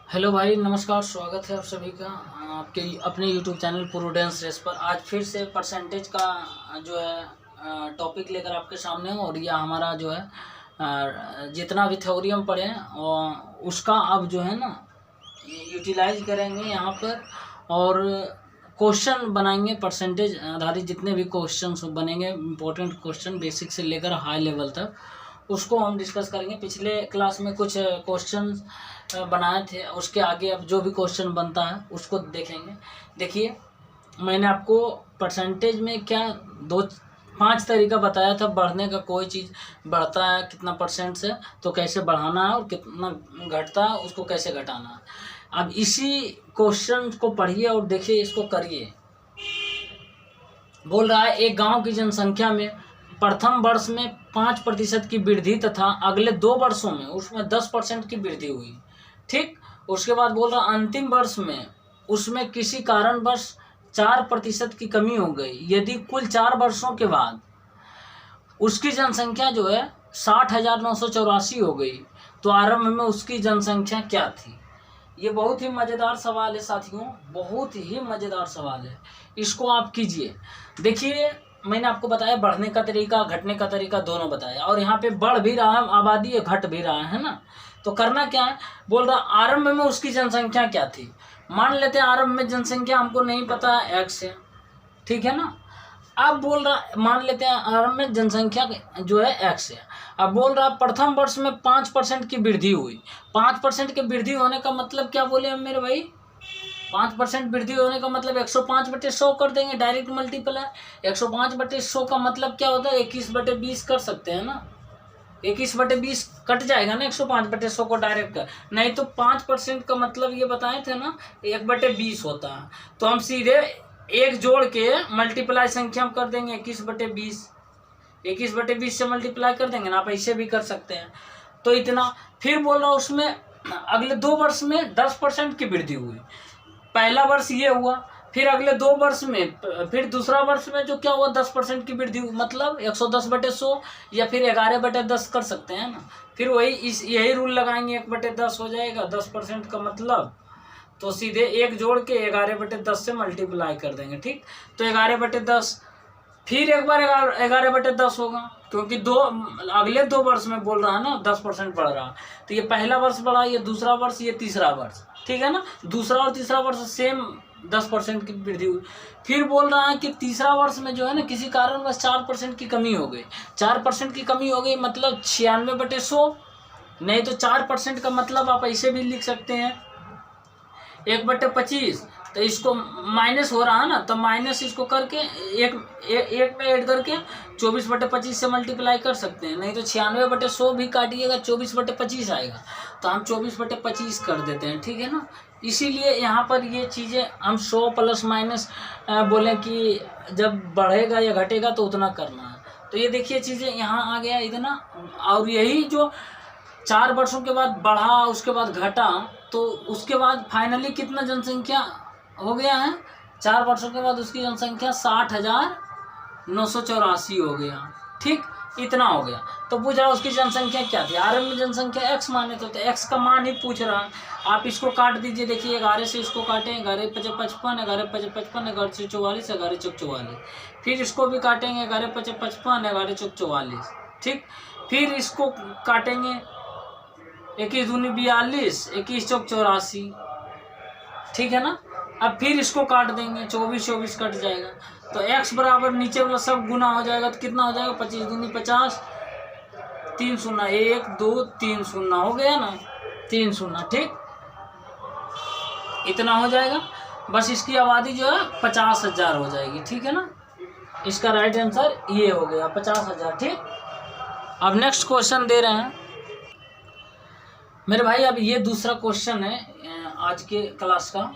Hello भाई, नमस्कार। स्वागत है आप सभी का आपके अपने यूट्यूब चैनल प्रूडेंस रेस पर। आज फिर से परसेंटेज का जो है टॉपिक लेकर आपके सामने हूँ। और यह हमारा जो है जितना भी थ्योरी हम पढ़े हैं और उसका अब जो है ना यूटिलाइज करेंगे यहाँ पर। और क्वेश्चन बनाएंगे परसेंटेज आधारित। जितने भी क्वेश्चन बनेंगे इम्पोर्टेंट क्वेश्चन बेसिक से लेकर हाई लेवल तक, उसको हम डिस्कस करेंगे। पिछले क्लास में कुछ क्वेश्चन बनाए थे, उसके आगे अब जो भी क्वेश्चन बनता है उसको देखेंगे। देखिए, मैंने आपको परसेंटेज में क्या 5 तरीका बताया था बढ़ने का। कोई चीज़ बढ़ता है कितना परसेंट से तो कैसे बढ़ाना है, और कितना घटता है उसको कैसे घटाना है। अब इसी क्वेश्चन को पढ़िए और देखिए, इसको करिए। बोल रहा है एक गांव की जनसंख्या में प्रथम वर्ष में 5% की वृद्धि तथा अगले 2 वर्षों में उसमें 10% की वृद्धि हुई। ठीक। उसके बाद बोल रहा अंतिम वर्ष में उसमें किसी कारणवश 4% की कमी हो गई। यदि कुल 4 वर्षों के बाद उसकी जनसंख्या जो है 60,984 हो गई, तो आरंभ में उसकी जनसंख्या क्या थी। ये बहुत ही मज़ेदार सवाल है साथियों, बहुत ही मज़ेदार सवाल है। इसको आप कीजिए। देखिए, मैंने आपको बताया बढ़ने का तरीका, घटने का तरीका दोनों बताया। और यहाँ पे बढ़ भी रहा है आबादी, है घट भी रहा है ना। तो करना क्या है, बोल रहा आरंभ में उसकी जनसंख्या क्या थी। मान लेते हैं आरंभ में जनसंख्या हमको नहीं पता है, x है, ठीक है ना। अब बोल रहा मान लेते हैं आरंभ में जनसंख्या जो है x है। अब बोल रहा प्रथम वर्ष में 5% की वृद्धि हुई। 5% की वृद्धि होने का मतलब क्या बोले हम मेरे भाई, 5% वृद्धि होने का मतलब 105/100 कर देंगे, डायरेक्ट मल्टीप्लाई। 105/100 का मतलब क्या होता है, 21/20 कर सकते हैं ना। 21/20 कट जाएगा ना 105/100 को डायरेक्ट कर। नहीं तो 5% का मतलब ये बताए थे ना 1/20 होता है। तो हम सीधे एक जोड़ के मल्टीप्लाई संख्या हम कर देंगे 21/20। 21/20 से मल्टीप्लाई कर देंगे ना, आप ऐसे भी कर सकते हैं। तो इतना। फिर बोल रहा हूँ उसमें अगले 2 वर्ष में 10% की वृद्धि हुई। पहला वर्ष ये हुआ, फिर अगले 2 वर्ष में फिर दूसरा वर्ष में जो क्या हुआ 10% की वृद्धि हुई। मतलब 110/100 या फिर 11/10 कर सकते हैं ना। फिर वही यही रूल लगाएंगे, 1/10 हो जाएगा 10% का मतलब। तो सीधे एक जोड़ के 11/10 से मल्टीप्लाई कर देंगे। ठीक। तो 11/10 फिर एक बार 11/10 होगा, क्योंकि अगले 2 वर्ष में बोल रहा है ना 10% बढ़ रहा। तो ये पहला वर्ष बढ़ा, ये दूसरा वर्ष, ये तीसरा वर्ष, ठीक है ना। दूसरा और तीसरा वर्ष सेम 10% की वृद्धि हुई। फिर बोल रहा है कि तीसरा वर्ष में जो है ना किसी कारणवश 4% की कमी हो गई। 4% की कमी हो गई मतलब 96/100। नहीं तो 4% का मतलब आप ऐसे भी लिख सकते हैं 1/25। तो इसको माइनस हो रहा है ना, तो माइनस इसको करके एक में ऐड करके 24/25 से मल्टीप्लाई कर सकते हैं। नहीं तो 96/100 भी काटिएगा 24/25 आएगा। तो हम 24/25 कर देते हैं, ठीक है ना। इसीलिए यहाँ पर ये चीज़ें हम 100 प्लस माइनस बोले कि जब बढ़ेगा या घटेगा तो उतना करना है। तो ये देखिए चीज़ें यहाँ आ गया इतना। और यही जो 4 वर्षों के बाद बढ़ा, उसके बाद घटा, तो उसके बाद फाइनली कितना जनसंख्या हो गया है, 4 वर्षों के बाद उसकी जनसंख्या 60,984 हो गया। ठीक, इतना हो गया। तो पूछा उसकी जनसंख्या क्या थी। आरंभ में जनसंख्या x माने तो x का मान ही पूछ रहा है। आप इसको काट दीजिए। देखिए 11 से इसको काटें, 11×5=55, 11×5=55, 11×4=44, 11×4=44। फिर इसको भी काटेंगे 11×5=55, 11×4=44। ठीक। फिर इसको काटेंगे 21×2=42, 21×4=84, ठीक है ना। अब फिर इसको काट देंगे, 24 कट जाएगा। तो x बराबर नीचे वाला सब गुना हो जाएगा तो कितना हो जाएगा, 25×2=50, 3 शून्य, 1 2 3 शून्य हो गया ना, 3 शून्य। ठीक, इतना हो जाएगा। बस इसकी आबादी जो है 50,000 हो जाएगी, ठीक है ना। इसका राइट आंसर ये हो गया 50,000। ठीक। अब नेक्स्ट क्वेश्चन दे रहे हैं मेरे भाई। अब ये दूसरा क्वेश्चन है आज के क्लास का।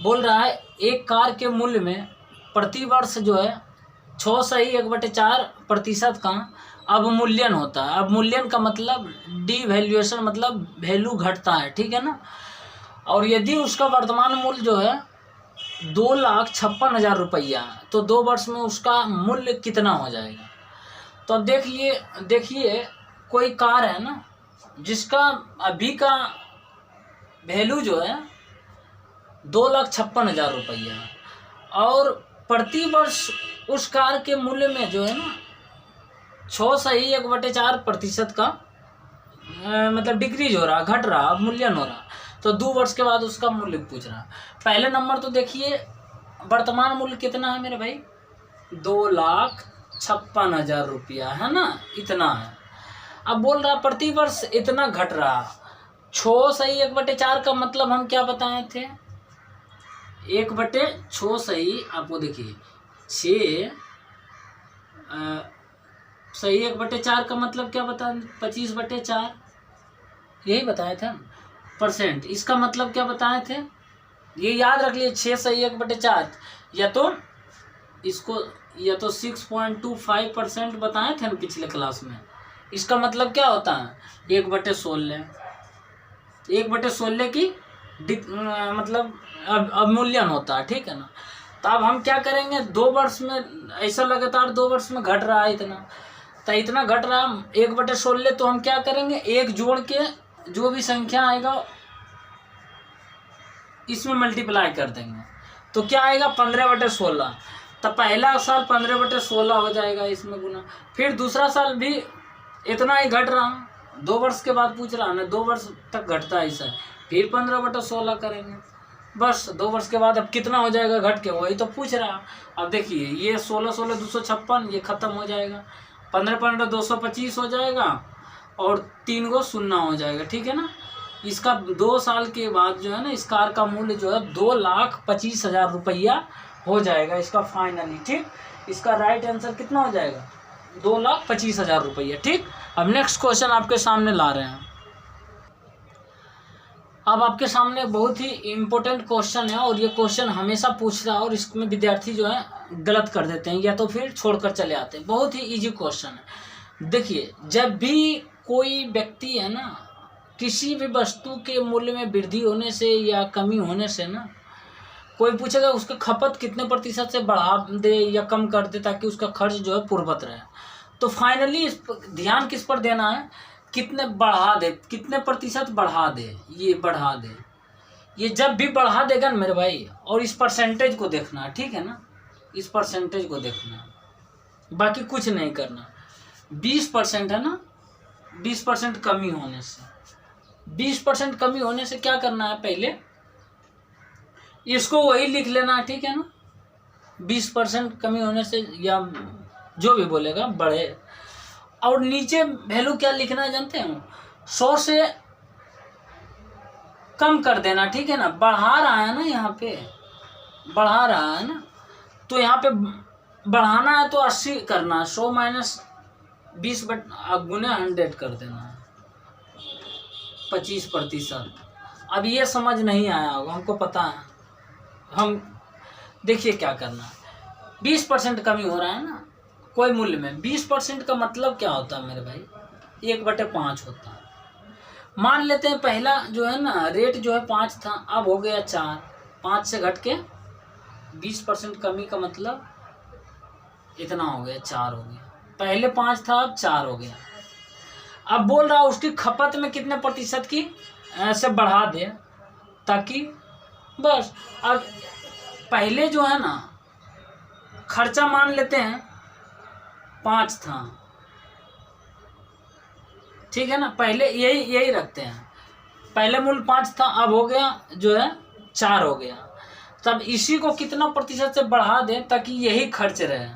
बोल रहा है एक कार के मूल्य में प्रति वर्ष जो है 6.1/4% का अवमूल्यन होता है। अवमूल्यन का मतलब डिवैल्यूएशन, मतलब वैल्यू घटता है, ठीक है ना। और यदि उसका वर्तमान मूल्य जो है 2,56,000 रुपया है, तो 2 वर्ष में उसका मूल्य कितना हो जाएगा। तो अब देखिए कोई कार है ना जिसका अभी का वैल्यू जो है 2,56,000 रुपया, और प्रति वर्ष उस कार के मूल्य में जो है ना 6.1/4% का मतलब डिक्रीज हो रहा, घट रहा, अवमूल्यन हो रहा। तो 2 वर्ष के बाद उसका मूल्य पूछ रहा। पहले नंबर तो देखिए वर्तमान मूल्य कितना है मेरे भाई, 2,56,000 रुपया है ना, इतना है। अब बोल रहा प्रति वर्ष इतना घट रहा। 6/1/4 का मतलब हम क्या बताए थे, 1/6 सही, आपको देखिए 6/1/4 का मतलब क्या बता, 25/4 यही बताए थे परसेंट। इसका मतलब क्या बताए थे, ये याद रख लिए 6/1/4, या तो इसको या तो 6.25% बताए थे ना पिछले क्लास में। इसका मतलब क्या होता है 1/16, 1/16 की मतलब अवमूल्यन होता है, ठीक है ना। तो अब हम क्या करेंगे, 2 वर्ष में ऐसा लगातार 2 वर्ष में घट रहा है इतना, तो इतना घट रहा 1/16, तो हम क्या करेंगे, एक जोड़ के जो भी संख्या आएगा इसमें मल्टीप्लाई कर देंगे, तो क्या आएगा 15/16। तो पहला साल 15/16 हो जाएगा इसमें गुना, फिर दूसरा साल भी इतना ही घट रहा, 2 वर्ष के बाद पूछ रहा ना, 2 वर्ष तक घटता है ऐसा, फिर 15/16 करेंगे, बस 2 वर्ष के बाद अब कितना हो जाएगा घट के, वही तो पूछ रहा। अब देखिए ये 16 256 ये खत्म हो जाएगा, 15 225 हो जाएगा, और 3 गो शून्य हो जाएगा, ठीक है ना। इसका 2 साल के बाद जो है ना इस कार का मूल्य जो है 2,25,000 रुपया हो जाएगा इसका फाइनली, ठीक। इसका राइट आंसर कितना हो जाएगा, 2,25,000 रुपया, ठीक। अब नेक्स्ट क्वेश्चन आपके सामने ला रहे हैं। अब आपके सामने बहुत ही इम्पोर्टेंट क्वेश्चन है, और ये क्वेश्चन हमेशा पूछ रहा है, और इसमें विद्यार्थी जो है गलत कर देते हैं या तो फिर छोड़कर चले आते हैं। बहुत ही इजी क्वेश्चन है। देखिए, जब भी कोई व्यक्ति है ना किसी भी वस्तु के मूल्य में वृद्धि होने से या कमी होने से ना, कोई पूछेगा उसका खपत कितने प्रतिशत से बढ़ा दे या कम कर दे ताकि उसका खर्च जो है पूर्ववत रहे, तो फाइनली ध्यान किस पर देना है, कितने बढ़ा दे, कितने प्रतिशत बढ़ा दे, ये बढ़ा दे, ये जब भी बढ़ा देगा ना मेरे भाई, और इस परसेंटेज को देखना है, ठीक है ना, इस परसेंटेज को देखना है, बाकी कुछ नहीं करना। 20% है ना, 20% कमी होने से, 20% कमी होने से क्या करना है, पहले इसको वही लिख लेना, ठीक है ना। 20% कमी होने से या जो भी बोलेगा बढ़े, और नीचे वैल्यू क्या लिखना है जानते हैं, 100 से कम कर देना, ठीक है ना। बढ़ा रहा है ना, यहाँ पे बढ़ा रहा है ना, तो यहाँ पे बढ़ाना है तो 80 करना, 100 माइनस 20 गुने 100 कर देना है, 25%। अब ये समझ नहीं आया होगा, हमको पता है। हम देखिए क्या करना, 20% कमी हो रहा है ना कोई मूल्य में, 20% का मतलब क्या होता है मेरे भाई, 1/5 होता है। मान लेते हैं पहला जो है ना रेट जो है 5 था, अब हो गया 4, 5 से घट के 20% कमी का मतलब इतना हो गया, 4 हो गया। पहले 5 था, अब 4 हो गया। अब बोल रहा उसकी खपत में कितने प्रतिशत की ऐसे बढ़ा दे, ताकि बस। अब पहले जो है ना खर्चा मान लेते हैं 5 था, ठीक है ना, पहले यही रखते हैं, पहले मूल्य 5 था, अब हो गया जो है 4 हो गया। तब इसी को कितना प्रतिशत से बढ़ा दें ताकि यही खर्च रहे,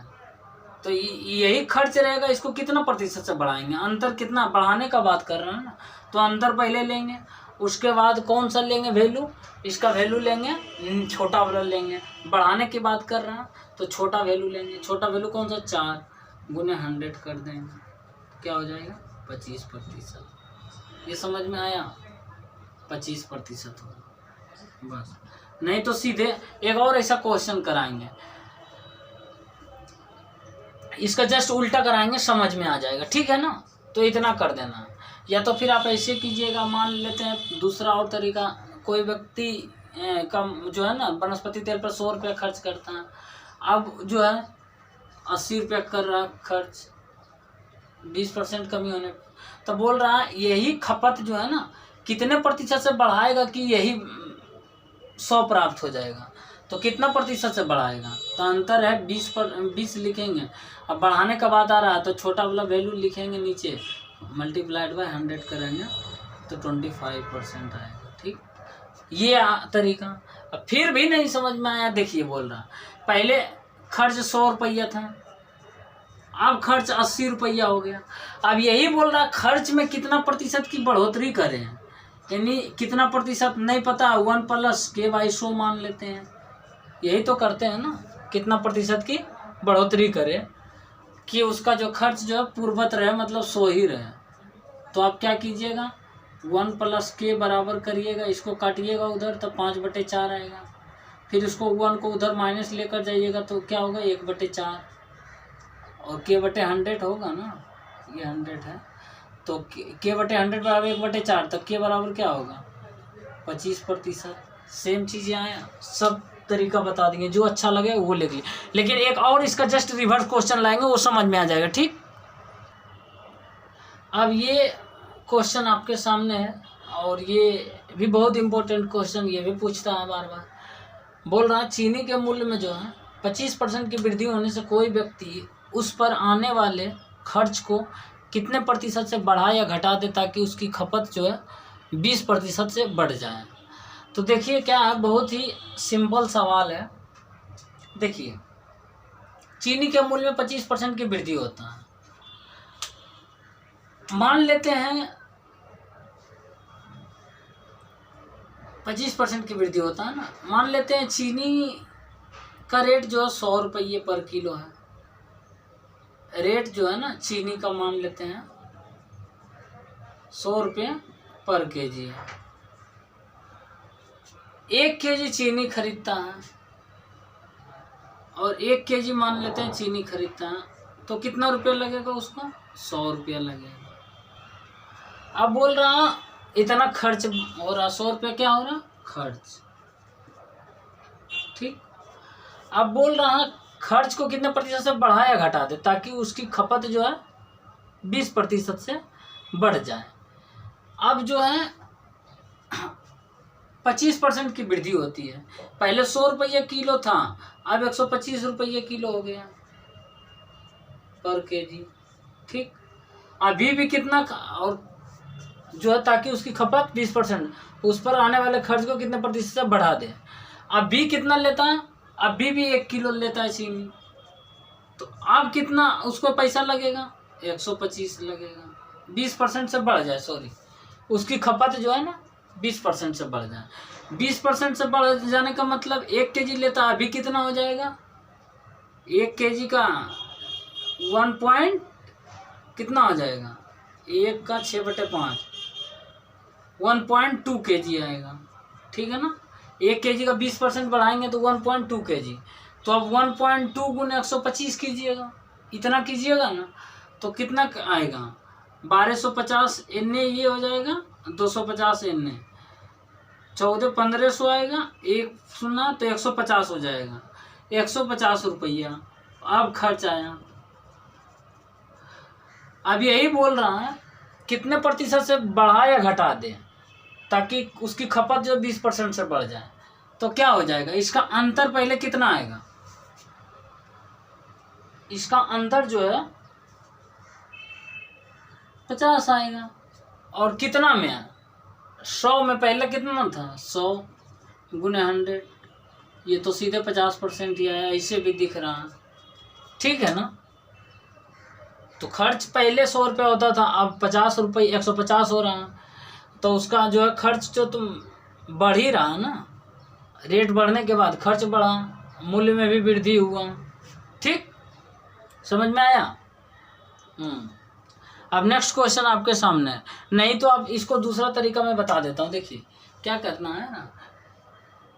तो यही खर्च रहेगा, इसको कितना प्रतिशत से बढ़ाएंगे, अंतर कितना, बढ़ाने का बात कर रहे हैं ना, तो अंतर पहले लेंगे, उसके बाद कौन सा लेंगे वैल्यू, इसका वैल्यू लेंगे, छोटा वाला लेंगे। बढ़ाने की बात कर रहे हैं तो छोटा वैल्यू लेंगे, छोटा वैल्यू कौन सा, 4 गुने 100 कर देंगे, क्या हो जाएगा 25%। ये समझ में आया, 25% होगा बस। नहीं तो सीधे एक और ऐसा क्वेश्चन कराएंगे, इसका जस्ट उल्टा कराएंगे, समझ में आ जाएगा, ठीक है ना। तो इतना कर देना, या तो फिर आप ऐसे कीजिएगा, मान लेते हैं दूसरा और तरीका, कोई व्यक्ति कम जो है ना वनस्पति तेल पर 100 रुपये खर्च करता है, अब जो है 80 रुपये कर रहा खर्च, 20% कमी होने, तो बोल रहा है यही खपत जो है ना कितने प्रतिशत से बढ़ाएगा कि यही 100 प्राप्त हो जाएगा, तो कितना प्रतिशत से बढ़ाएगा, तो अंतर है 20 लिखेंगे। अब बढ़ाने का बात आ रहा है तो छोटा वाला वैल्यू लिखेंगे नीचे, मल्टीप्लाइड बाय 100 करेंगे तो 25% आएगा। ठीक, ये तरीका। अब फिर भी नहीं समझ में आया, देखिए बोल रहा पहले खर्च 100 रुपया था, अब खर्च 80 रुपया हो गया। अब यही बोल रहा खर्च में कितना प्रतिशत की बढ़ोतरी करें, यानी कितना प्रतिशत नहीं पता, 1 + k/100 मान लेते हैं, यही तो करते हैं ना, कितना प्रतिशत की बढ़ोतरी करें कि उसका जो खर्च जो है पूर्ववत रहे, मतलब 100 ही रहे। तो आप क्या कीजिएगा, 1 + k बराबर करिएगा, इसको काटिएगा उधर तो 5/4 आएगा, फिर इसको 1 को उधर माइनस लेकर जाइएगा तो क्या होगा 1/4, और k/100 होगा ना, ये 100 है तो k/100 बराबर 1/4, तो k बराबर क्या होगा 25%। सेम चीज़ें आया, सब तरीका बता देंगे, जो अच्छा लगे वो लिख लीजिए। लेकिन एक और इसका जस्ट रिवर्स क्वेश्चन लाएंगे, वो समझ में आ जाएगा। ठीक, अब ये क्वेश्चन आपके सामने है और ये भी बहुत इंपॉर्टेंट क्वेश्चन, ये भी पूछता है बार बार। बोल रहा है चीनी के मूल्य में जो है 25% की वृद्धि होने से कोई व्यक्ति उस पर आने वाले खर्च को कितने प्रतिशत से बढ़ा या घटा दे ताकि उसकी खपत जो है 20% से बढ़ जाए। तो देखिए क्या है, बहुत ही सिंपल सवाल है। देखिए चीनी के मूल्य में 25% की वृद्धि होता है, मान लेते हैं 25% की वृद्धि होता है ना, मान लेते हैं चीनी का रेट जो है 100 रुपये पर किलो है, रेट जो है ना चीनी का मान लेते हैं 100 रुपये पर केजी है। 1 केजी चीनी खरीदता है और 1 केजी मान लेते हैं चीनी खरीदता है, तो कितना रुपया लगेगा उसको 100 रुपया लगेगा। अब बोल रहा इतना खर्च हो रहा, 100 रुपया क्या हो रहा खर्च। ठीक, अब बोल रहा खर्च को कितने प्रतिशत से बढ़ा या घटा दे ताकि उसकी खपत जो है 20% से बढ़ जाए। अब जो है 25% की वृद्धि होती है, पहले 100 रुपये किलो था, अब 125 रुपये किलो हो गया पर केजी। ठीक, अभी भी कितना और जो है ताकि उसकी खपत 20%, उस पर आने वाले खर्च को कितने प्रतिशत से बढ़ा दे। अभी कितना लेता है, अभी भी 1 किलो लेता है चीनी, तो अब कितना उसको पैसा लगेगा 125 लगेगा, 20% से बढ़ जाए, सॉरी उसकी खपत जो है ना 20% से बढ़ जाए। 20% से बढ़ जाने का मतलब 1 केजी लेता है, अभी कितना हो जाएगा 1 केजी का 1 पॉइंट कितना हो जाएगा, 1 का 6/5 1.2 केजी आएगा। ठीक है ना, 1 केजी का 20% बढ़ाएंगे तो 1.2 केजी, तो अब 1.2 गुने 125 कीजिएगा, इतना कीजिएगा ना तो कितना आएगा 1250 एन ये हो जाएगा, 250 एन 14 1500 आएगा, 1 सुना तो 150 हो जाएगा, 150 रुपया अब खर्च आया। अब यही बोल रहा है कितने प्रतिशत से बढ़ा या घटा दे ताकि उसकी खपत जो 20% से बढ़ जाए, तो क्या हो जाएगा, इसका अंतर पहले कितना आएगा, इसका अंतर जो है 50 आएगा, और कितना में है 100 में, पहले कितना था 100 गुने 100, ये तो सीधे 50% ही आया, ऐसे भी दिख रहा है। ठीक है ना, तो खर्च पहले 100 रुपये होता था, अब 50 रुपये 150 हो रहा है, तो उसका जो है खर्च जो तुम बढ़ ही रहा ना, रेट बढ़ने के बाद खर्च बढ़ा, मूल्य में भी वृद्धि हुआ। ठीक, समझ में आया। अब नेक्स्ट क्वेश्चन आपके सामने है, नहीं तो अब इसको दूसरा तरीका मैं बता देता हूँ। देखिए क्या करना है ना,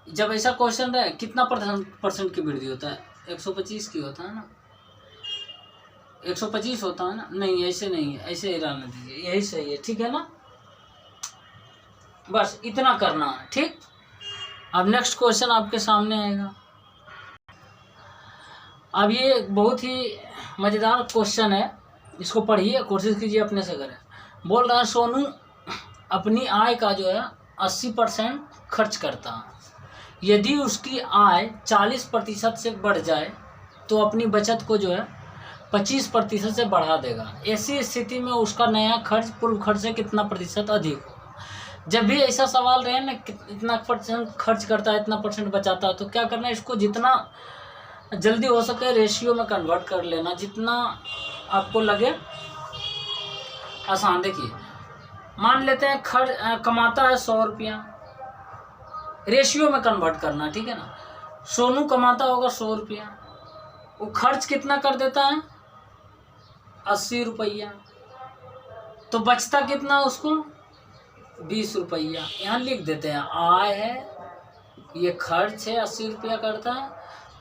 जब ऐसा क्वेश्चन रहे कितना % की वृद्धि होता है, 125 की होता है ना, 125 होता है ना, नहीं ऐसे नहीं है, ऐसे ही रहने दीजिए, यही सही है। ठीक है ना, बस इतना करना है। ठीक, अब नेक्स्ट क्वेश्चन आपके सामने आएगा। अब ये बहुत ही मज़ेदार क्वेश्चन है, इसको पढ़िए, कोशिश कीजिए अपने से करें। बोल रहा है सोनू अपनी आय का जो है 80% खर्च करता है। यदि उसकी आय 40% से बढ़ जाए तो अपनी बचत को जो है 25% से बढ़ा देगा। ऐसी स्थिति में उसका नया खर्च पूर्व खर्च से कितना प्रतिशत अधिक होगा। जब भी ऐसा सवाल रहे ना, इतना % खर्च करता है, इतना % बचाता है, तो क्या करना है, इसको जितना जल्दी हो सके रेशियो में कन्वर्ट कर लेना, जितना आपको लगे आसान। देखिए मान लेते हैं कमाता है 100 रुपया, रेशियो में कन्वर्ट करना, ठीक है ना। सोनू कमाता होगा 100 रुपया, वो खर्च कितना कर देता है 80 रुपया, तो बचता कितना उसको 20 रुपया। यहाँ लिख देते हैं आय है, ये खर्च है 80 रुपया करता है,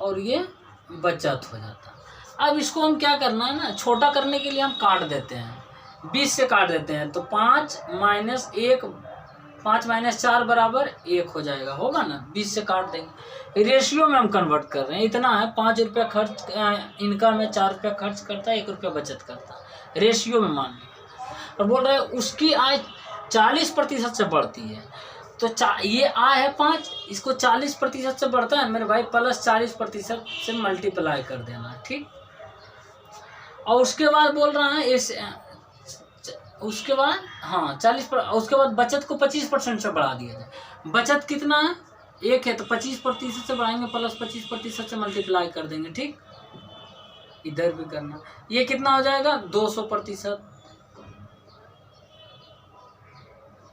और ये बचत हो जाता है। अब इसको हम क्या करना है ना, छोटा करने के लिए हम काट देते हैं, 20 से काट देते हैं, तो 5 - 4 बराबर 1 हो जाएगा, होगा ना। 20 से काट देंगे, रेशियो में हम कन्वर्ट कर रहे हैं। इतना है 5 रुपया खर्च इनकम है, 4 रुपया खर्च करता है, 1 रुपया बचत करता है, रेशियो में मान लिया। और बोल रहे हैं उसकी आय 40% से बढ़ती है, तो ये आय है 5, इसको 40% से बढ़ता है मेरे भाई, प्लस 40% से मल्टीप्लाई कर देना, ठीक। और उसके बाद बोल रहा है उसके बाद हाँ 40, उसके बाद बचत को 25% से बढ़ा दिया जाए। बचत कितना है 1 है, तो 25% से बढ़ाएंगे, प्लस 25% से मल्टीप्लाई कर देंगे, ठीक। इधर भी करना, ये कितना हो जाएगा 200%,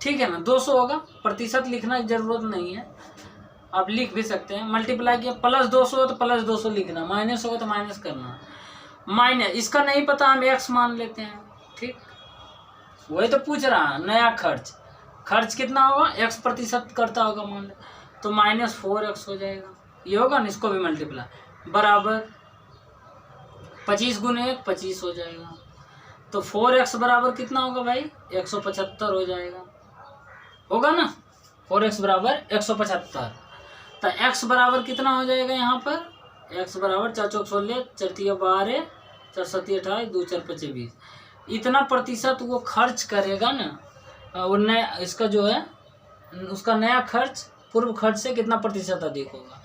ठीक है ना। 200 होगा, प्रतिशत लिखना की जरूरत नहीं है, आप लिख भी सकते हैं। मल्टीप्लाई किया, प्लस 200 हो तो प्लस 200 लिखना, माइनस होगा तो माइनस करना। माइनस इसका नहीं पता, हम x मान लेते हैं, ठीक। वही तो पूछ रहा है, नया खर्च कितना होगा, x% करता होगा मान ले, तो -4x हो जाएगा, ये होगा ना। इसको भी मल्टीप्लाई बराबर 25 × 1 25 हो जाएगा, तो 4x बराबर कितना होगा भाई 175 हो जाएगा, होगा ना। 4x बराबर 175, तो x बराबर कितना हो जाएगा यहाँ पर, x बराबर 4 चौक 16, 4 तिया 12, 4 सत्ती 28, 2 4 25 20। इतना प्रतिशत वो खर्च करेगा ना, वो नया इसका जो है उसका नया खर्च पूर्व खर्च से कितना प्रतिशत अधिक होगा।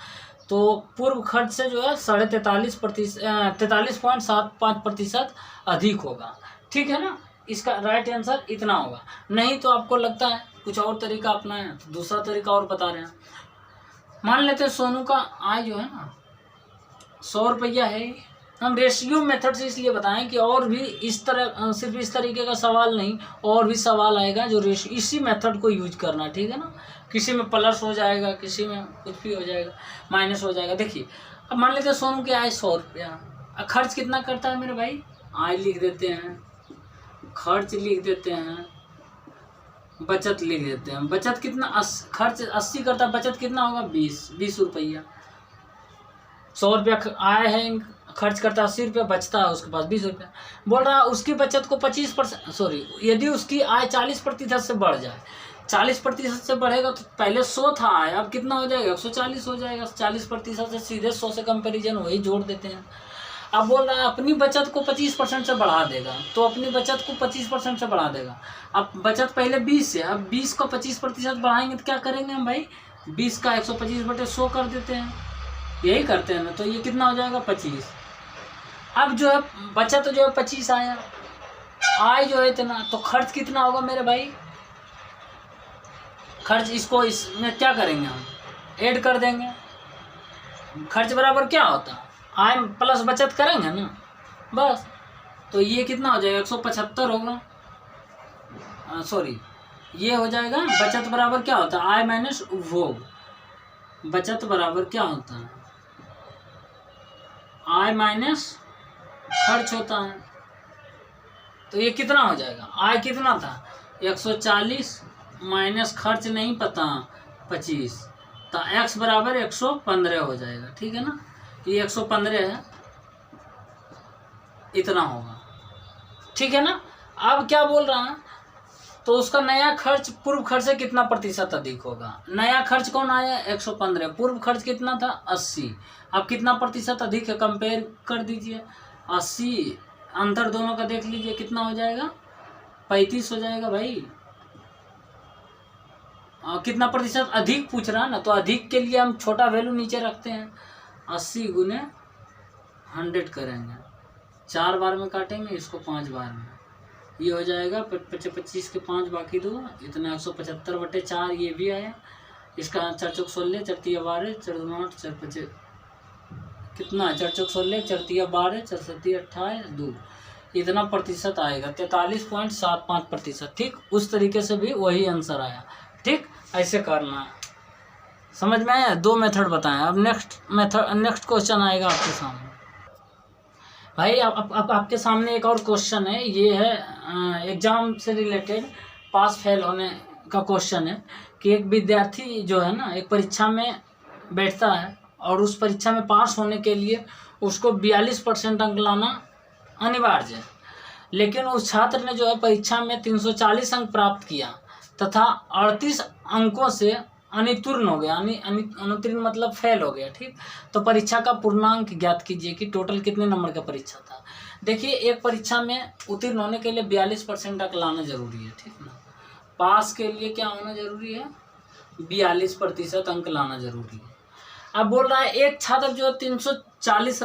तो पूर्व खर्च से जो है 43.75% अधिक होगा, ठीक है ना। इसका राइट आंसर इतना होगा। नहीं तो आपको लगता है कुछ और तरीका अपनाएं, तो दूसरा तरीका और बता रहे हैं। मान लेते हैं सोनू का आय जो है ना 100 रुपया है। हम रेशियो मेथड से इसलिए बताएं कि और भी इस तरह, सिर्फ इस तरीके का सवाल नहीं, और भी सवाल आएगा जो रेशियो, इसी मेथड को यूज करना, ठीक है ना। किसी में प्लस हो जाएगा, किसी में कुछ भी हो जाएगा, माइनस हो जाएगा। देखिए अब मान लेते हैं सोनू की आय 100 रुपया, खर्च कितना करता है मेरे भाई, आय लिख देते हैं, खर्च लिख देते हैं, बचत लिख देते हैं। बचत कितना, खर्च 80 करता है, बचत कितना होगा 20 रुपया। 100 रुपया आय है, खर्च करता है 80 रुपया, बचता है उसके पास 20 रुपया। बोल रहा है उसकी बचत को 25%, यदि उसकी आय 40% से बढ़ जाए, 40% से बढ़ेगा तो पहले 100 था आय, अब कितना हो जाएगा 140 हो जाएगा। 40% से सीधे 100 से कंपेरिजन वही जोड़ देते हैं। अब बोल रहा है अपनी बचत को 25% से बढ़ा देगा, तो अपनी बचत को 25% से बढ़ा देगा। अब बचत पहले 20 है, अब 20 को 25% बढ़ाएंगे तो क्या करेंगे हम भाई, 20 का 125/100 कर देते हैं, यही करते हैं ना। तो ये कितना हो जाएगा 25। अब जो है बचत जो है 25 आया, आय जो है इतना, तो खर्च कितना होगा मेरे भाई, खर्च इसको इसमें क्या करेंगे हम, ऐड कर देंगे। खर्च बराबर क्या होता है, आय प्लस बचत करेंगे ना, बस। तो ये कितना हो जाएगा 175 होगा, सॉरी ये हो जाएगा। बचत बराबर क्या होता है, आय माइनस वो, बचत बराबर क्या होता है, आय माइनस खर्च होता है। तो ये कितना हो जाएगा, आय कितना था 140 माइनस खर्च नहीं पता 25, तो x बराबर 115 हो जाएगा, ठीक है ना। ये 115 है, इतना होगा, ठीक है ना। अब क्या बोल रहा है, तो उसका नया खर्च पूर्व खर्च से कितना प्रतिशत अधिक होगा। नया खर्च कौन आया 115, पूर्व खर्च कितना था 80, अब कितना प्रतिशत अधिक है कंपेयर कर दीजिए। 80 अंतर दोनों का देख लीजिए कितना हो जाएगा 35 हो जाएगा भाई, कितना प्रतिशत अधिक पूछ रहा है ना, तो अधिक के लिए हम छोटा वैल्यू नीचे रखते हैं, 80 गुने 100 करेंगे, 4 बार में काटेंगे, इसको 5 बार में, ये हो जाएगा 25 के 5 बाकी 2, इतना 175/4 ये भी आया। इसका 4 चौक 16, 4 तिया 12, 4 दूना 8, 4 5 कितना, 4 चौक 16, 4 तिया 12, 4 7 28 2, इतना प्रतिशत आएगा, 43.75%। ठीक, उस तरीके से भी वही आंसर आया। ठीक, ऐसे करना है, समझ में आया? 2 मेथड बताएं। अब नेक्स्ट क्वेश्चन आएगा आपके सामने। भाई अब आपके सामने एक और क्वेश्चन है, ये है एग्जाम से रिलेटेड, पास फेल होने का क्वेश्चन है कि एक विद्यार्थी जो है ना, एक परीक्षा में बैठता है और उस परीक्षा में पास होने के लिए उसको 42% अंक लाना अनिवार्य है, लेकिन उस छात्र ने जो है परीक्षा में 340 अंक प्राप्त किया तथा 38 अंकों से अनुत्तीर्ण हो गया, अनुत्तीर्ण मतलब फेल हो गया। ठीक, तो परीक्षा का पूर्णांक ज्ञात कीजिए कि टोटल कितने नंबर का परीक्षा था। देखिए, एक परीक्षा में उत्तीर्ण होने के लिए 42% अंक लाना जरूरी है। ठीक ना, पास के लिए क्या होना जरूरी है, 42% अंक लाना जरूरी है। अब बोल रहा है एक छात्र जो 340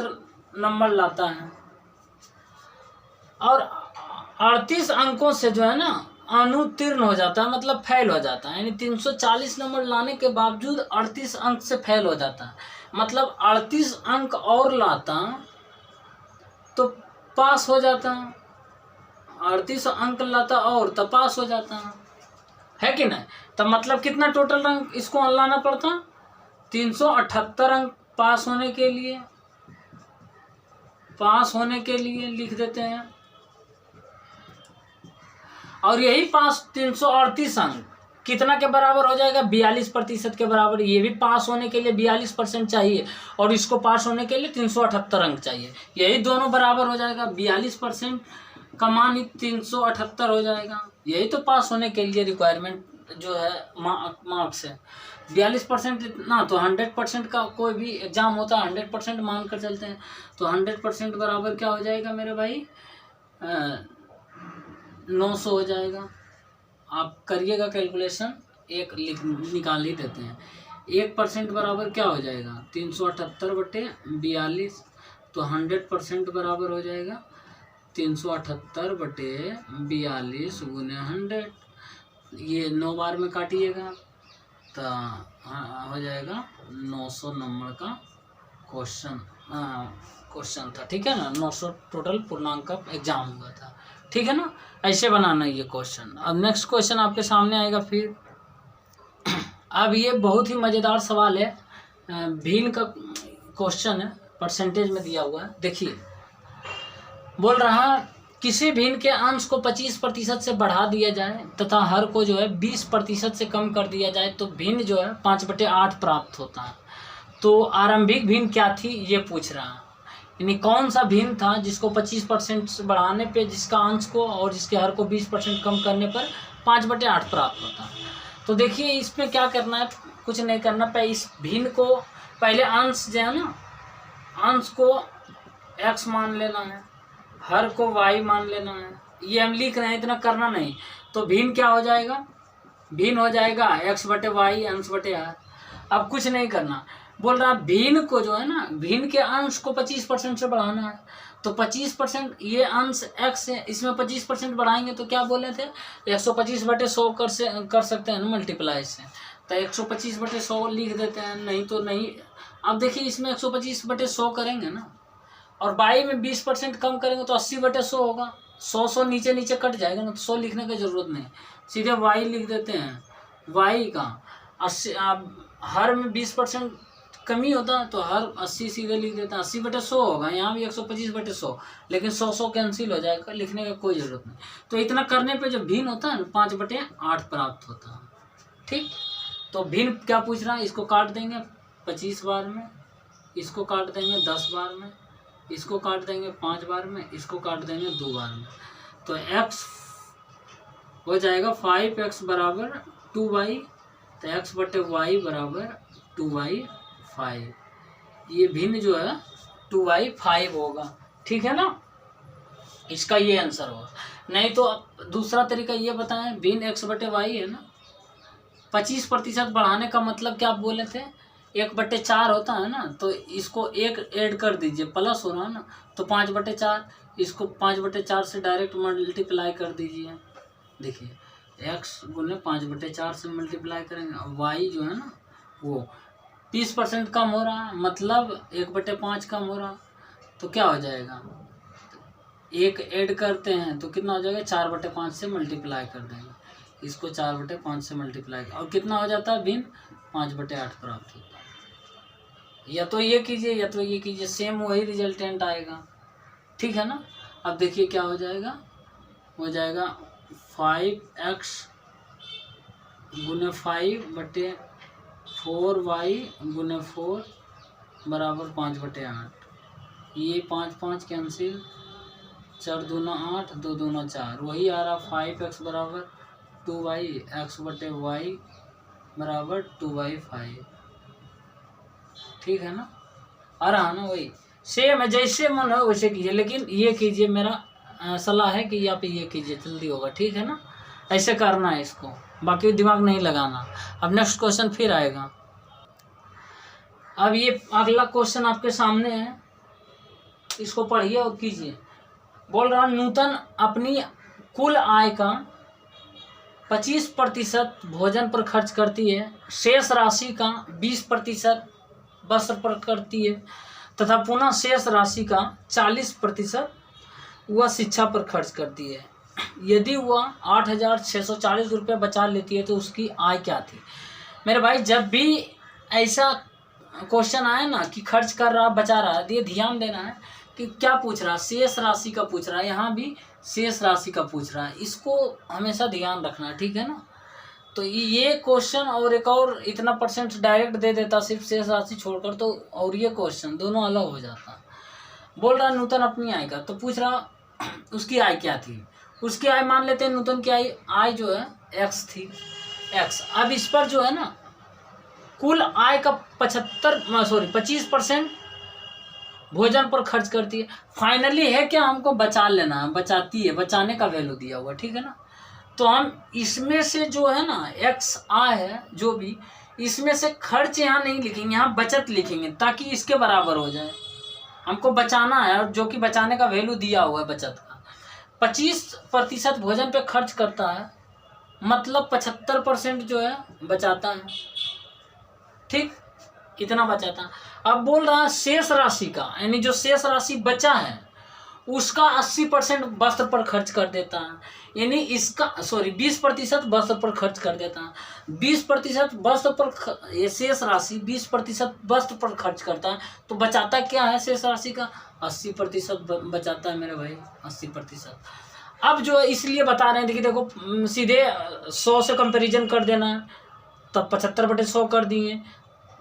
नंबर लाता है और 38 अंकों से जो है ना अनुत्तीर्ण हो जाता है, मतलब फेल हो जाता है, यानी 340 नंबर लाने के बावजूद 38 अंक से फेल हो जाता है, मतलब 38 अंक और लाता तो पास हो जाता, 38 अंक लाता और तो पास हो जाता है कि नहीं? तो मतलब कितना टोटल अंक इसको लाना पड़ता, 378 अंक पास होने के लिए। पास होने के लिए लिख देते हैं, और यही पास 338 अंक कितना के बराबर हो जाएगा, 42% के बराबर। ये भी पास होने के लिए 42% चाहिए और इसको पास होने के लिए 378 अंक चाहिए, यही दोनों बराबर हो जाएगा, 42% का मान ही 378 हो जाएगा। यही तो पास होने के लिए रिक्वायरमेंट जो है मार्क्स है, 42% इतना। तो 100% का कोई भी एग्जाम होता है 100% मान कर चलते हैं, तो 100% बराबर क्या हो जाएगा मेरे भाई, 900 हो जाएगा। आप करिएगा कैलकुलेशन, एक निकाल ही देते हैं। 1% बराबर क्या हो जाएगा, 378/42, तो 100% बराबर हो जाएगा 378/42 गुने 100। ये 9 बार में काटिएगा तो हो जाएगा 900 नंबर का क्वेश्चन था। ठीक है ना, 900 टोटल पूर्णांक का एग्जाम हुआ था। ठीक है ना, ऐसे बनाना ये क्वेश्चन। अब नेक्स्ट क्वेश्चन आपके सामने आएगा फिर। अब ये बहुत ही मज़ेदार सवाल है, भिन्न का क्वेश्चन है, परसेंटेज में दिया हुआ है। देखिए, बोल रहा किसी भिन्न के अंश को 25% से बढ़ा दिया जाए तथा हर को जो है 20% से कम कर दिया जाए तो भिन्न जो है 5/8 प्राप्त होता है। तो आरंभिक भिन्न क्या थी ये पूछ रहा है, यानी कौन सा भिन्न था जिसको 25% से बढ़ाने पे जिसका अंश को और जिसके हर को 20% कम करने पर 5/8 प्राप्त होता है। तो देखिए, इसमें क्या करना है, कुछ नहीं करना, पहले इस भिन्न को पहले अंश जो है ना, अंश को x मान लेना है, हर को y मान लेना है। ये हम लिख रहे हैं, इतना करना नहीं। तो भिन्न क्या हो जाएगा, भिन्न हो जाएगा x/y अंश/r। अब कुछ नहीं करना, बोल रहा भिन्न को जो है ना, भिन्न के अंश को 25% से बढ़ाना है। तो 25%, ये अंश x है, इसमें 25% बढ़ाएंगे तो क्या बोले थे, 125/100 कर सकते हैं ना मल्टीप्लाई से। तो 125/100 लिख देते हैं, नहीं तो नहीं। अब देखिए, इसमें 125/100 करेंगे ना, और y में 20% कम करेंगे तो 80/100 होगा। 100 नीचे नीचे कट जाएगा ना, तो 100 लिखने की जरूरत नहीं, सीधे y लिख देते हैं। y का 80, हर में 20% कमी होता है तो हर 80 सीधे लिख देते हैं, 80/100 होगा। यहाँ भी 125/100, लेकिन 100 कैंसिल हो जाएगा, लिखने का कोई ज़रूरत नहीं। तो इतना करने पे जो भिन्न होता है ना 5/8 प्राप्त होता है। ठीक, तो भिन्न क्या पूछ रहा है, इसको काट देंगे 25 बार में, इसको काट देंगे 10 बार में, इसको काट देंगे 5 बार में, इसको काट देंगे 2 बार में। तो x हो जाएगा 5x बराबर 2y, तो x/y बराबर 2/5। ये भिन्न जो है 2/5 होगा। ठीक है ना, इसका ये आंसर होगा। नहीं तो दूसरा तरीका ये बताएं, भिन्न x/y है ना, 25% बढ़ाने का मतलब क्या आप बोले थे, 1/4 होता है ना, तो इसको 1 ऐड कर दीजिए, प्लस हो रहा है ना, तो 5/4, इसको 5/4 से डायरेक्ट मल्टीप्लाई कर दीजिए। देखिए x गुने 5/4 से मल्टीप्लाई करेंगे, y जो है ना वो 30% कम हो रहा है, मतलब 1/5 कम हो रहा, तो क्या हो जाएगा, 1 ऐड करते हैं तो कितना हो जाएगा, 4/5 से मल्टीप्लाई कर देंगे, इसको 4/5 से मल्टीप्लाई, और कितना हो जाता है, भिन्न 5/8 प्राप्त होता है। या तो ये कीजिए या तो ये कीजिए, सेम वही रिजल्टेंट आएगा, ठीक है ना। अब देखिए क्या हो जाएगा, हो जाएगा 5x गुने 5/4y गुने 4 बराबर 5/8। ये 5 कैंसिल, 4 दूना 8, 2 दूना 4, वही आ रहा 5x बराबर 2y, x/y बराबर 2/5, ठीक है ना, आ रहा ना, वही सेम है, जैसे मन हो वैसे कीजिए, लेकिन ये कीजिए, मेरा सलाह है कि आप ये कीजिए, जल्दी होगा, ठीक है ना, ऐसे करना है इसको, बाकी दिमाग नहीं लगाना। अब नेक्स्ट क्वेश्चन फिर आएगा। अब ये अगला क्वेश्चन आपके सामने है, इसको पढ़िए और कीजिए। बोल रहा नूतन अपनी कुल आय का 25% भोजन पर खर्च करती है, शेष राशि का 20% वस्त्र पर करती है तथा पुनः शेष राशि का 40% वह शिक्षा पर खर्च करती है। यदि वह 8,640 रुपये बचा लेती है तो उसकी आय क्या थी। मेरे भाई, जब भी ऐसा क्वेश्चन आए ना कि खर्च कर रहा बचा रहा, ये ध्यान देना है कि क्या पूछ रहा, शेष राशि का पूछ रहा है, यहाँ भी शेष राशि का पूछ रहा है, इसको हमेशा ध्यान रखना, ठीक है ना। तो ये क्वेश्चन और एक और इतना % डायरेक्ट दे देता सिर्फ शेष राशि छोड़कर, तो और ये क्वेश्चन दोनों अलग हो जाता। बोल रहा नूतन अपनी आय का, तो पूछ रहा उसकी आय क्या थी। उसकी आय मान लेते हैं, नूतन की आय जो है x थी, x। अब इस पर जो है ना कुल आय का 25% भोजन पर खर्च करती है। फाइनली है क्या, हमको बचा लेना है, बचाती है, बचाने का वैल्यू दिया हुआ, ठीक है ना। तो हम इसमें से जो है ना x आय है जो भी, इसमें से खर्च यहाँ नहीं लिखेंगे, यहाँ बचत लिखेंगे ताकि इसके बराबर हो जाए। हमको बचाना है, और जो कि बचाने का वैल्यू दिया हुआ है बचत का। 25% भोजन पे खर्च करता है, मतलब 75% जो है बचाता है, ठीक, इतना बचाता है। अब बोल रहा है शेष राशि का, यानी जो शेष राशि बचा है उसका 80% वस्त्र पर खर्च कर देता है, यानी इसका 20% वस्त्र पर खर्च कर देता है। 20% वस्त्र पर, ये शेष राशि 20% वस्त्र पर खर्च करता है, तो बचाता क्या है शेष राशि का, 80% बचाता है मेरे भाई, 80%। अब जो इसलिए बता रहे हैं, देखिए देखो, सीधे 100 से कंपेरिजन कर देना है, तब 75/100 कर दिए,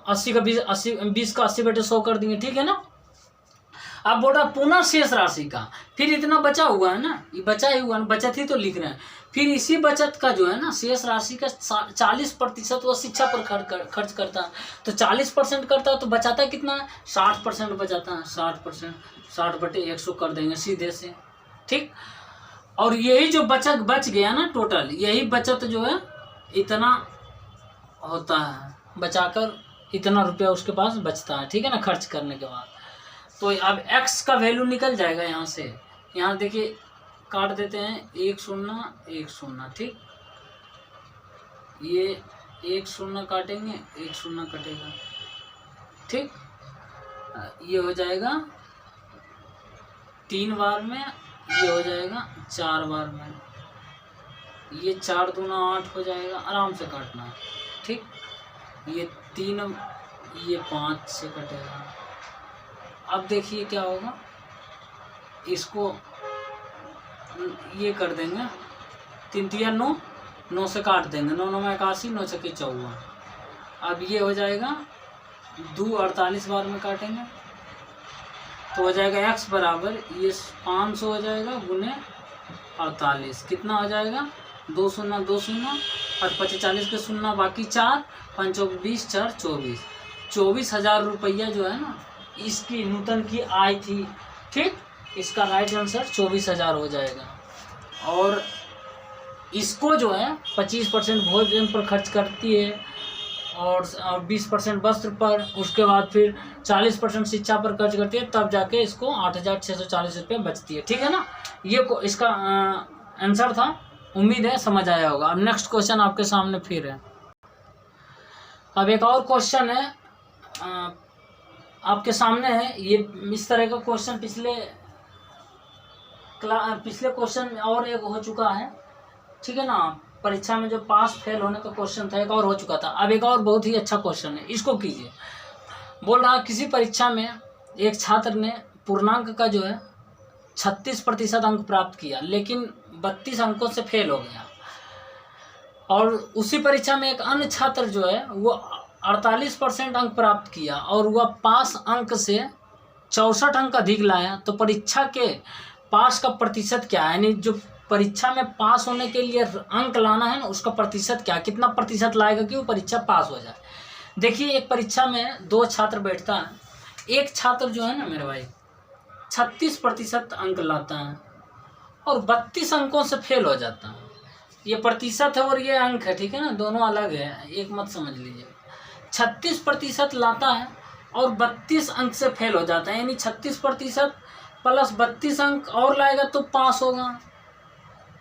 80 का 20 का 80/100 कर दिए, ठीक है ना। अब बोल रहा पुनः शेष राशि का, फिर इतना बचा हुआ है ना, ये बचा ही हुआ है, बचत ही तो लिख रहे हैं। फिर इसी बचत का जो है ना शेष राशि का 40% वो शिक्षा पर खर्च करता है, तो 40% करता है तो बचाता कितना है, 60% बचाता है। 60%, 60/100 कर देंगे सीधे से, ठीक। और यही जो बचत बच गया ना टोटल, यही बचत जो है इतना होता है, बचाकर इतना रुपया उसके पास बचता है, ठीक है ना, खर्च करने के बाद। तो अब x का वैल्यू निकल जाएगा यहाँ से, यहाँ देखिए काट देते हैं 1 0 1 0, ठीक, ये 1 0 काटेंगे, 1 0 कटेगा, ठीक। ये हो जाएगा 3 बार में, ये हो जाएगा 4 बार में, ये 4 दूना 8 हो जाएगा, आराम से काटना, ठीक। ये 3, ये 5 से कटेगा। अब देखिए क्या होगा, इसको ये कर देंगे, 3 3 9, 9 से काट देंगे, 9 9 81, 9 6 54। अब ये हो जाएगा 2 48 बार में काटेंगे, तो हो जाएगा x बराबर, ये 500 हो जाएगा गुने 48, कितना हो जाएगा, 2 0 2 0, और 45 के 0 बाकी 4, 5 20, 4 24, 24,000 रुपया जो है ना इसकी नूतन की आय थी, ठीक। इसका राइट आंसर 24,000 हो जाएगा। और इसको जो है 25% भोजन पर खर्च करती है और 20% वस्त्र पर, उसके बाद फिर 40% शिक्षा पर खर्च करती है, तब जाके इसको 8,640 रुपये बचती है। ठीक है ना, ये इसका आंसर था। उम्मीद है समझ आया होगा। अब नेक्स्ट क्वेश्चन आपके सामने फिर है। अब एक और क्वेश्चन है आपके सामने है। ये इस तरह का क्वेश्चन पिछले क्वेश्चन में और एक हो चुका है। ठीक है ना, परीक्षा में जो पास फेल होने का क्वेश्चन था एक और हो चुका था। अब एक और बहुत ही अच्छा क्वेश्चन है, इसको कीजिए। बोल रहा किसी परीक्षा में एक छात्र ने पूर्णांक का जो है 36% अंक प्राप्त किया, लेकिन 32 अंकों से फेल हो गया। और उसी परीक्षा में एक अन्य छात्र जो है वो 48% अंक प्राप्त किया और वह पास अंक से 64 अंक अधिक लाया। तो परीक्षा के पास का प्रतिशत क्या है, यानी जो परीक्षा में पास होने के लिए अंक लाना है ना, उसका प्रतिशत क्या, कितना प्रतिशत लाएगा कि वो परीक्षा पास हो जाए। देखिए, एक परीक्षा में 2 छात्र बैठता है। एक छात्र जो है ना मेरे भाई 36% अंक लाता है और 32 अंकों से फेल हो जाता है। ये प्रतिशत है और ये अंक है, ठीक है ना, दोनों अलग है, एक मत समझ लीजिए। 36% लाता है और 32 अंक से फेल हो जाता है, यानी 36% प्लस 32 अंक और लाएगा तो पास होगा,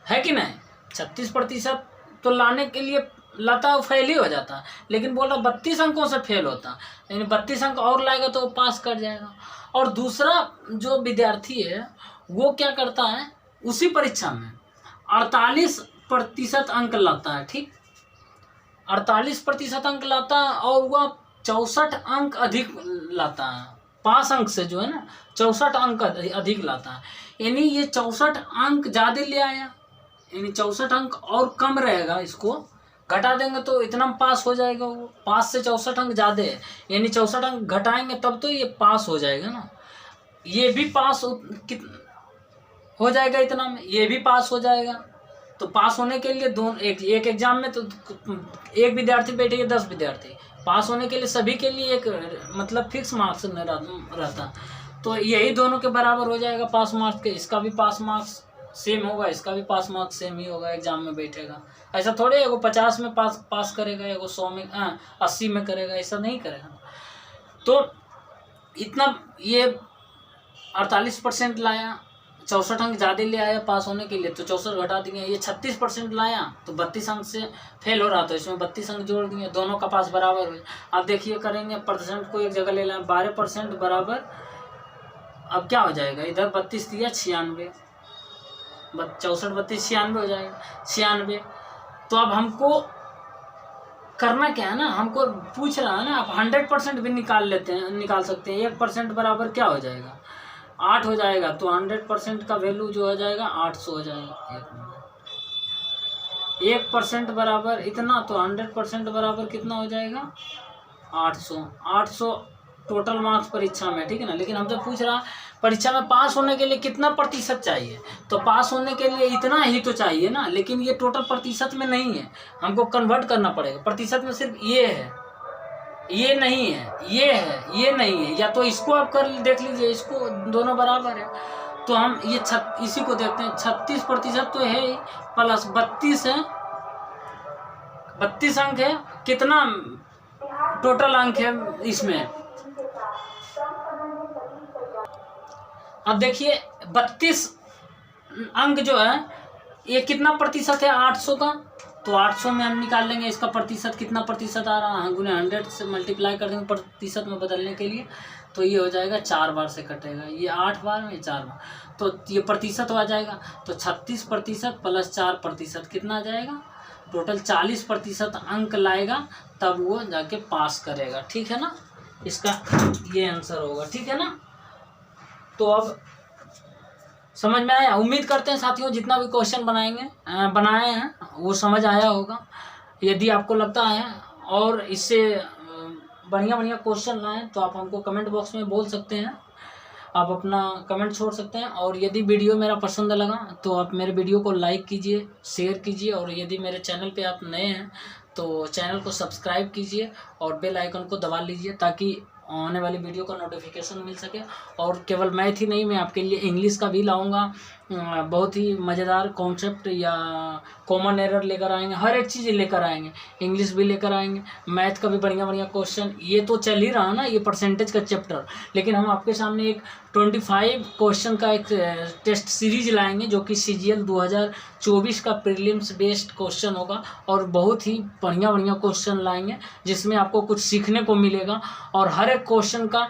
है कि नहीं। 36% तो लाने के लिए लाता है, फेल ही हो जाता है, लेकिन बोल रहा 32 अंकों से फेल होता है, यानी 32 अंक और लाएगा तो वो पास कर जाएगा। और दूसरा जो विद्यार्थी है वो क्या करता है, उसी परीक्षा में 48% अंक लाता है। ठीक, 48% अंक लाता है और वह 64 अंक अधिक लाता है। 5 अंक से जो है ना 64 अंक अधिक लाता है, यानी ये 64 अंक ज़्यादा ले आया, यानी 64 अंक और कम रहेगा, इसको घटा देंगे तो इतना पास हो जाएगा। वो 5 से 64 अंक ज़्यादा है, यानी 64 अंक घटाएंगे तब तो ये पास हो जाएगा ना। ये भी पास हो जाएगा इतना में, ये भी पास हो जाएगा। तो पास होने के लिए एक एग्जाम में तो एक विद्यार्थी बैठेगा 10 विद्यार्थी, पास होने के लिए सभी के लिए एक मतलब फिक्स मार्क्स रहता, तो यही दोनों के बराबर हो जाएगा पास मार्क्स के। इसका भी पास मार्क्स सेम होगा, इसका भी पास मार्क्स सेम ही होगा, एग्जाम में बैठेगा। ऐसा थोड़े एगो 50 में पास करेगा, एगो 100 में 80 में करेगा, ऐसा नहीं करेगा। तो इतना ये 48% लाया, 64 अंक ज़्यादा ले आया पास होने के लिए, तो 64 घटा देंगे। ये 36% लाया तो 32 अंक से फेल हो रहा था, इसमें 32 अंक जोड़ दिए, दोनों का पास बराबर हुए। अब देखिए करेंगे, परसेंट को एक जगह ले लें, 12% बराबर, अब क्या हो जाएगा, इधर 32 दिया 96, 64 32 96 हो जाएगा, 96। तो अब हमको करना क्या है ना, हमको पूछ रहा है ना, आप 100% भी निकाल सकते हैं। 1% बराबर क्या हो जाएगा, 8 हो जाएगा, तो 100% का वैल्यू जो हो जाएगा 800 हो जाएगा। 1% बराबर इतना, तो 100% बराबर कितना हो जाएगा 800 टोटल मार्क्स परीक्षा में, ठीक है ना। लेकिन हमसे पूछ रहा परीक्षा में पास होने के लिए कितना प्रतिशत चाहिए, तो पास होने के लिए इतना ही तो चाहिए ना, लेकिन ये टोटल प्रतिशत में नहीं है, हमको कन्वर्ट करना पड़ेगा। प्रतिशत में सिर्फ ये है, ये नहीं है, ये है, ये नहीं है, या तो इसको आप कर देख लीजिए, इसको दोनों बराबर है। तो हम ये इसी को देखते हैं, 36% तो है ही, प्लस 32 है, 32 अंक है, कितना टोटल अंक है इसमें। अब देखिए 32 अंक जो है ये कितना प्रतिशत है 800 का, तो 800 में हम निकाल लेंगे इसका प्रतिशत, कितना प्रतिशत आ रहा है, गुने 100 से मल्टीप्लाई कर देंगे प्रतिशत में बदलने के लिए, तो ये हो जाएगा 4 बार से कटेगा, ये 8 बार में 4 बार, तो ये प्रतिशत हो जाएगा। तो 36% प्लस 4% कितना आ जाएगा, टोटल 40% अंक लाएगा, तब वो जाके पास करेगा, ठीक है ना। इसका ये आंसर होगा, ठीक है ना। तो अब समझ में आया, उम्मीद करते हैं साथियों जितना भी क्वेश्चन बनाए हैं वो समझ आया होगा। यदि आपको लगता है और इससे बढ़िया बढ़िया क्वेश्चन लाएं तो आप हमको कमेंट बॉक्स में बोल सकते हैं, आप अपना कमेंट छोड़ सकते हैं। और यदि वीडियो मेरा पसंद लगा तो आप मेरे वीडियो को लाइक कीजिए, शेयर कीजिए, और यदि मेरे चैनल पे आप नए हैं तो चैनल को सब्सक्राइब कीजिए और बेल आइकन को दबा लीजिए, ताकि आने वाली वीडियो का नोटिफिकेशन मिल सके। और केवल मैथ ही नहीं, मैं आपके लिए इंग्लिश का भी लाऊंगा, बहुत ही मज़ेदार कॉन्सेप्ट या कॉमन एरर लेकर आएंगे, हर एक चीज़ लेकर आएंगे, इंग्लिश भी लेकर आएंगे, मैथ का भी बढ़िया बढ़िया क्वेश्चन। ये तो चल ही रहा ना, ये परसेंटेज का चैप्टर, लेकिन हम आपके सामने एक 25 क्वेश्चन का एक टेस्ट सीरीज लाएंगे जो कि CGL 2024 का प्रीलिम्स बेस्ड क्वेश्चन होगा, और बहुत ही बढ़िया बढ़िया क्वेश्चन लाएंगे जिसमें आपको कुछ सीखने को मिलेगा। और हर एक क्वेश्चन का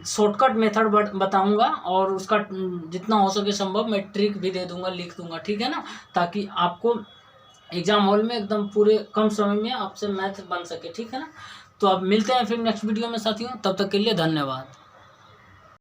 शॉर्टकट मेथड बताऊंगा, और उसका जितना हो सके संभव मैं ट्रिक भी दे दूंगा, लिख दूंगा, ठीक है ना, ताकि आपको एग्जाम हॉल में एकदम पूरे कम समय में आपसे मैथ बन सके, ठीक है ना। तो अब मिलते हैं फिर नेक्स्ट वीडियो में साथियों, तब तक के लिए धन्यवाद।